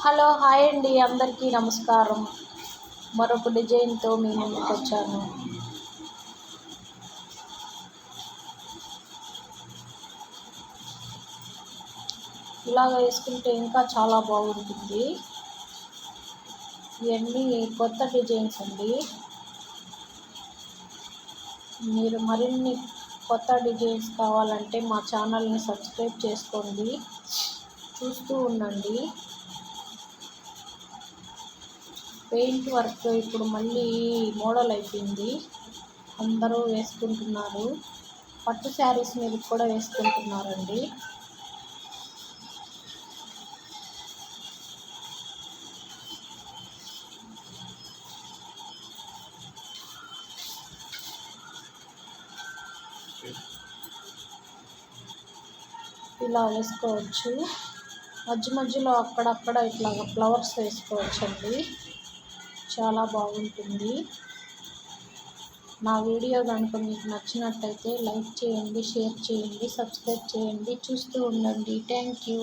Hello hi అండి, అందరికీ నమస్కారం. మరొక డిజైన్తో మీ ముందుకు వచ్చాను. ఇలాగ వేసుకుంటే ఇంకా చాలా బాగుంటుంది. ఇవన్నీ కొత్త డిజైన్స్ అండి. మీరు మరిన్ని కొత్త డిజైన్స్ కావాలంటే మా ఛానల్ని సబ్స్క్రైబ్ చేసుకోండి, చూస్తూ ఉండండి. పెయింట్ వర్క్ ఇప్పుడు మళ్ళీ మోడల్ అయిపోయింది, అందరూ వేసుకుంటున్నారు. పట్టు శారీస్ మీద కూడా వేసుకుంటున్నారండి. ఇలా వేసుకోవచ్చు. మధ్యలో అక్కడక్కడ ఇట్లా ఫ్లవర్స్ వేసుకోవచ్చండి, చాలా బాగుంటుంది. నా వీడియో కనుక మీకు నచ్చినట్టయితే లైక్ చేయండి, షేర్ చేయండి, సబ్స్క్రైబ్ చేయండి, చూస్తూ ఉండండి. Thank you.